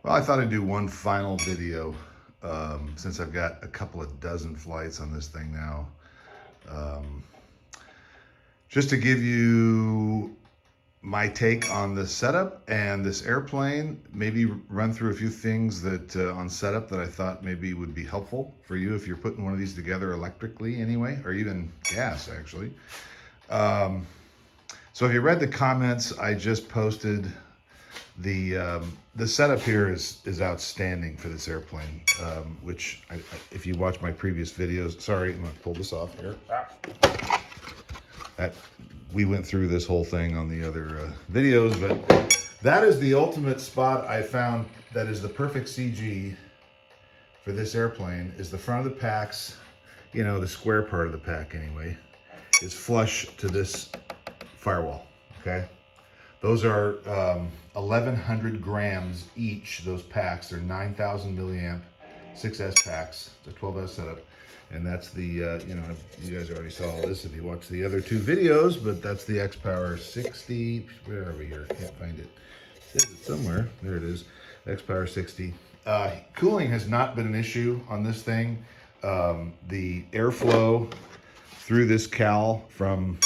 Well, I thought I'd do one final video since I've got a couple of dozen flights on this thing now. Um, just to give you my take on the setup and this airplane, maybe run through a few things that on setup that I thought maybe would be helpful for you if you're putting one of these together electrically anyway, or even gas actually. So if you read the comments I just posted, the setup here is outstanding for this airplane, which if you watch my previous videos, sorry, I'm gonna pull this off here. That we went through this whole thing on the other videos, but that is the ultimate spot I found that is the perfect CG for this airplane. Is the front of the packs, you know, the square part of the pack anyway, is flush to this firewall. Okay. Those are 1,100 grams each, those packs. They're 9,000 milliamp 6S packs. It's a 12S setup. And that's the, you know, you guys already saw all this if you watched the other two videos, but that's the X-Power 60. Where are we here? Can't find it. Is it somewhere? There it is. X-Power 60. Cooling has not been an issue on this thing. The airflow through this cowl from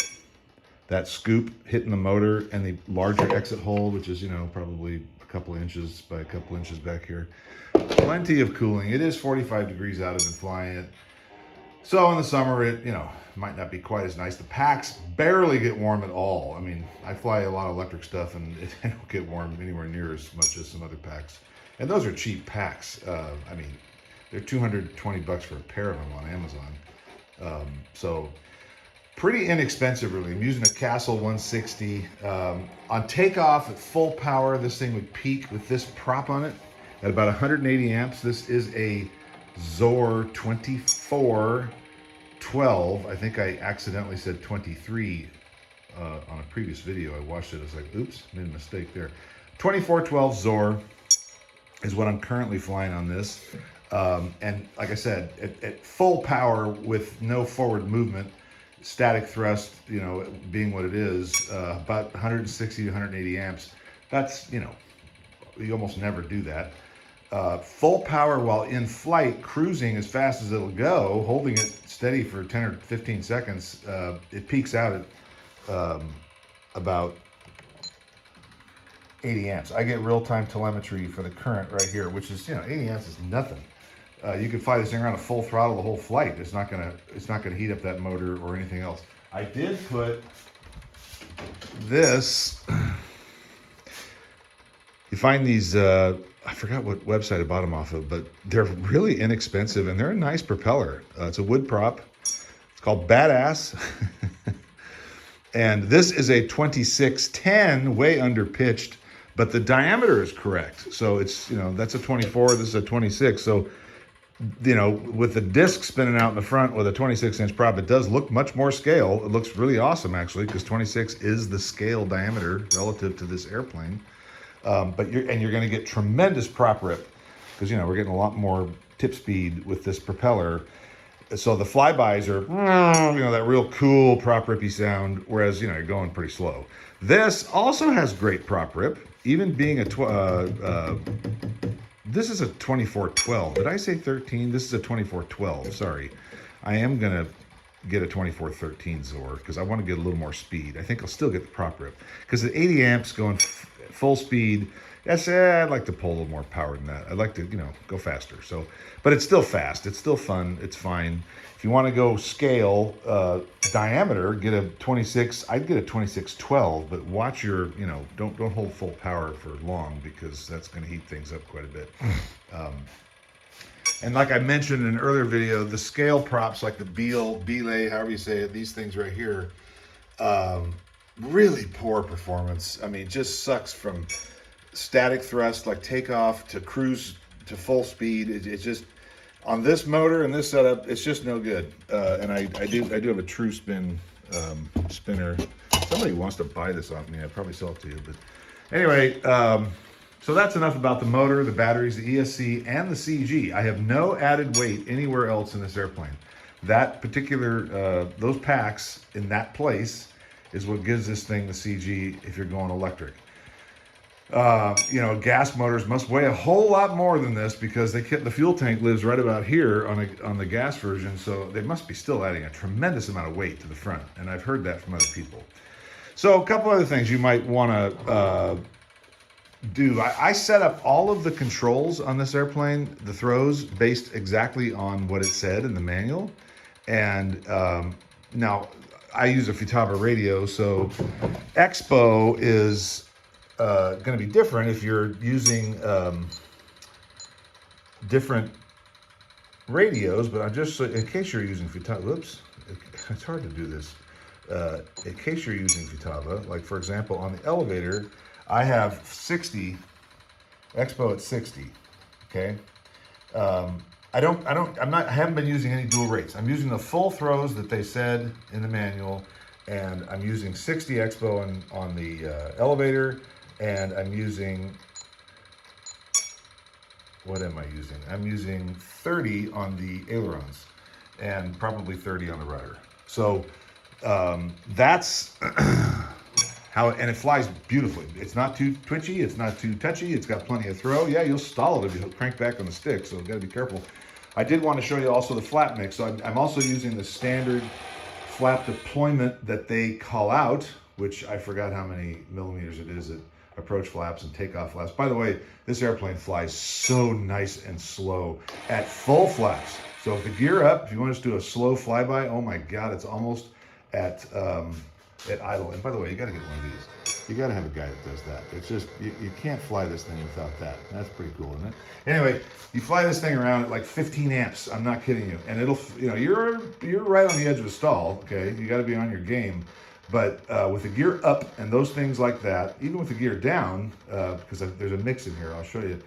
that scoop hitting the motor and the larger exit hole, which is, you know, probably a couple of inches by a couple inches back here. Plenty of cooling. It is 45 degrees out. I've been flying it. So in the summer, it, you know, might not be quite as nice. The packs barely get warm at all. I mean, I fly a lot of electric stuff and it don't get warm anywhere near as much as some other packs. And those are cheap packs. I mean, they're 220 bucks for a pair of them on Amazon. So pretty inexpensive, really. I'm using a Castle 160. On takeoff at full power, this thing would peak with this prop on it at about 180 amps. This is a Zor 2412. I think I accidentally said 23 on a previous video. I watched it. I was like, oops, made a mistake there. 2412 Zor is what I'm currently flying on this. And like I said, at full power with no forward movement, static thrust, you know, being what it is, about 160 to 180 amps. That's, you know, you almost never do that. Full power while in flight, cruising as fast as it'll go, holding it steady for 10 or 15 seconds, it peaks out at about 80 amps. I get real-time telemetry for the current right here, which is, you know, 80 amps is nothing. You can fly this thing around at full throttle the whole flight. It's not gonna heat up that motor or anything else. I did put this. You find these. I forgot what website I bought them off of, but they're really inexpensive and they're a nice propeller. It's a wood prop. It's called Badass. And this is a 2610, way under pitched, but the diameter is correct. So it's, you know, that's a 24. This is a 26. So, you know, with the disc spinning out in the front with a 26-inch prop, it does look much more scale. It looks really awesome, actually, because 26 is the scale diameter relative to this airplane. But you're going to get tremendous prop rip because, you know, we're getting a lot more tip speed with this propeller. So the flybys are, you know, that real cool prop rippy sound, whereas, you know, you're going pretty slow. This also has great prop rip, even being a this is a 2412. Did I say 13? This is a 2412. Sorry. I am going to get a 2413 Zor because I want to get a little more speed. I think I'll still get the prop rip because at 80 amps going full speed, I'd like to pull a little more power than that. I'd like to, you know, go faster. So, but it's still fast. It's still fun. It's fine. If you want to go scale diameter, get a 26. I'd get a 2612, but watch your, you know, don't hold full power for long because that's going to heat things up quite a bit. And like I mentioned in an earlier video, the scale props like the belay, however you say it, these things right here, really poor performance. I mean, just sucks from static thrust, like takeoff to cruise to full speed. It's just on this motor and this setup, it's just no good. And I do have a true spin spinner. Somebody wants to buy this off me. I'd probably sell it to you. But anyway, so that's enough about the motor, the batteries, the ESC, and the CG. I have no added weight anywhere else in this airplane. That particular, those packs in that place is what gives this thing the CG if you're going electric. You know, gas motors must weigh a whole lot more than this because the fuel tank lives right about here on the gas version, so they must be still adding a tremendous amount of weight to the front, and I've heard that from other people. So a couple other things you might want to do. I set up all of the controls on this airplane, the throws, based exactly on what it said in the manual. And now I use a Futaba radio, so Expo is going to be different if you're using different radios. But I'm just, in case you're using Futaba, whoops, it's hard to do this. In case you're using Futaba, like for example, on the elevator, I have 60, Expo at 60, okay? I haven't been using any dual rates. I'm using the full throws that they said in the manual, and I'm using 60 Expo on the elevator, and I'm using, what am I using? I'm using 30 on the ailerons, and probably 30 on the rudder. So that's how, and it flies beautifully. It's not too twitchy, it's not too touchy, it's got plenty of throw. Yeah, you'll stall it if you crank back on the stick, so you gotta be careful. I did want to show you also the flap mix. So I'm also using the standard flap deployment that they call out, which I forgot how many millimeters it is at approach flaps and takeoff flaps. By the way, this airplane flies so nice and slow at full flaps. So if the gear up, if you want us to do a slow flyby, oh my God, it's almost at idle. And by the way, you got to get one of these. You got to have a guy that does that. It's just, you can't fly this thing without that. That's pretty cool, isn't it? Anyway, you fly this thing around at like 15 amps. I'm not kidding you. And it'll, you know, you're right on the edge of a stall, okay? You got to be on your game. But with the gear up and those things like that, even with the gear down, because there's a mix in here, I'll show you,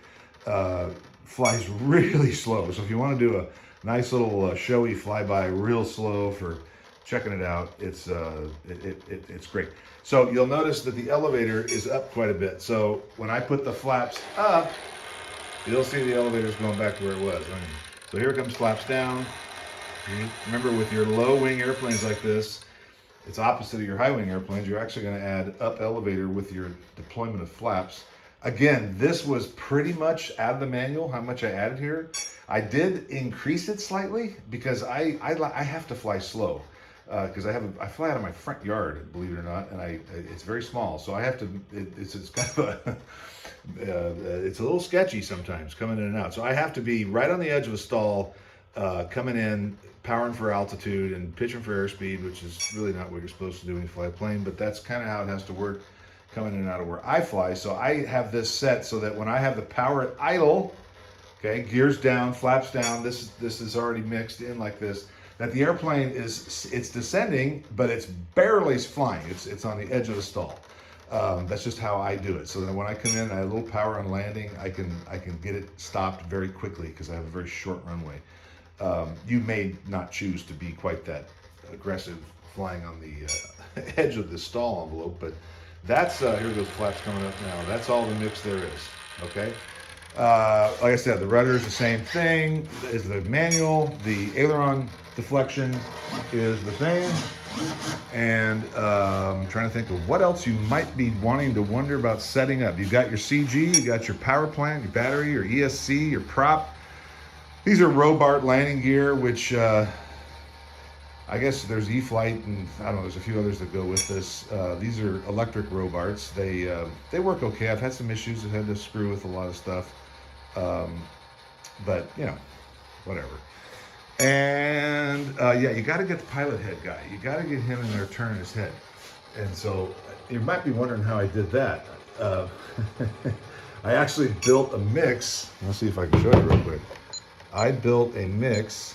flies really slow. So if you want to do a nice little showy flyby real slow for checking it out, it's great. So you'll notice that the elevator is up quite a bit. So when I put the flaps up, you'll see the elevator's going back to where it was. So here comes flaps down. Remember, with your low wing airplanes like this, it's opposite of your high wing airplanes. You're actually going to add up elevator with your deployment of flaps. Again, this was pretty much out of the manual, how much I added here. I did increase it slightly because I have to fly slow. Because I fly out of my front yard, believe it or not, and it's very small, so I have to. It's kind of a it's a little sketchy sometimes coming in and out. So I have to be right on the edge of a stall, coming in, powering for altitude and pitching for airspeed, which is really not what you're supposed to do when you fly a plane, but that's kind of how it has to work coming in and out of where I fly. So I have this set so that when I have the power at idle, okay, gears down, flaps down, this is already mixed in like this, that the airplane it's descending, but it's barely flying. It's on the edge of the stall. That's just how I do it. So that when I come in, I have a little power on landing. I can get it stopped very quickly because I have a very short runway. You may not choose to be quite that aggressive flying on the edge of the stall envelope, but that's here goes flaps coming up now. That's all the mix there is. Okay. Like I said, the rudder is the same thing as the manual. The aileron deflection is the same. And I'm trying to think of what else you might be wanting to wonder about setting up. You've got your CG, you got your power plant, your battery, your ESC, your prop. These are Robart landing gear, which I guess there's E-Flight, and I don't know, there's a few others that go with this. These are electric Robarts. They work okay. I've had some issues. I've had to screw with a lot of stuff. But, you know, whatever. And, yeah, you got to get the pilot head guy. You got to get him in there turning his head. And so you might be wondering how I did that. I actually built a mix. Let's see if I can show you real quick. I built a mix.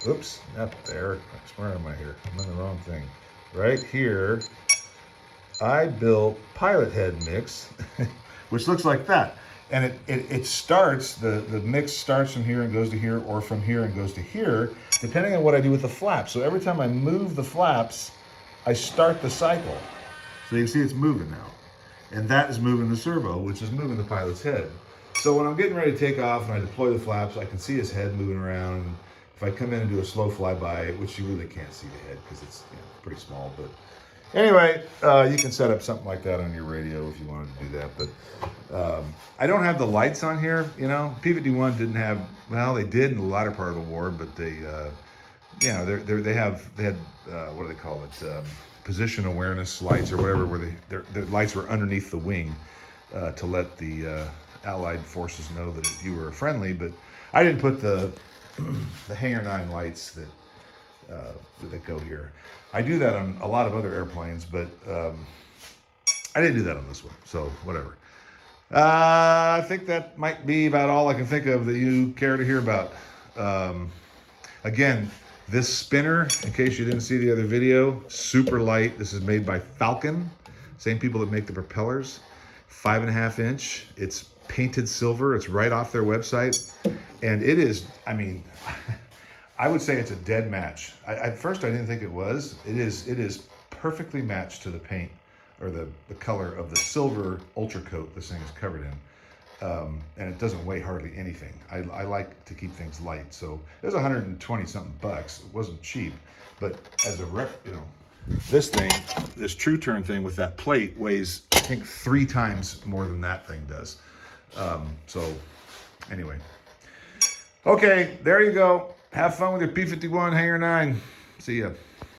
Oops, not there. Where am I here? I'm on the wrong thing. Right here, I built pilot head mix, which looks like that. And it starts, the mix starts from here and goes to here, or from here and goes to here, depending on what I do with the flaps. So every time I move the flaps, I start the cycle. So you can see it's moving now. And that is moving the servo, which is moving the pilot's head. So when I'm getting ready to take off and I deploy the flaps, I can see his head moving around. If I come in and do a slow flyby, which you really can't see the head because it's pretty small, but Anyway, you can set up something like that on your radio if you wanted to do that. But I don't have the lights on here. You know, P-51 didn't have. Well, they did in the latter part of the war, but they, you know, they had what do they call it? Position awareness lights or whatever, where their lights were underneath the wing to let the Allied forces know that you were friendly. But I didn't put the Hangar 9 lights that go here. I do that on a lot of other airplanes, but I didn't do that on this one, so whatever. I think that might be about all I can think of that you care to hear about. Again, this spinner, in case you didn't see the other video, super light. This is made by Falcon, same people that make the propellers. 5.5 inch. It's painted silver. It's right off their website, and it is. I mean, I would say it's a dead match. At first, I didn't think it was. It is perfectly matched to the paint or the color of the silver ultra coat this thing is covered in. And it doesn't weigh hardly anything. I like to keep things light. So it was 120 something bucks. It wasn't cheap, but as a you know, this thing, this True Turn thing with that plate weighs, I think, 3 times more than that thing does. So anyway, okay, there you go. Have fun with your P-51 Hangar 9. See ya.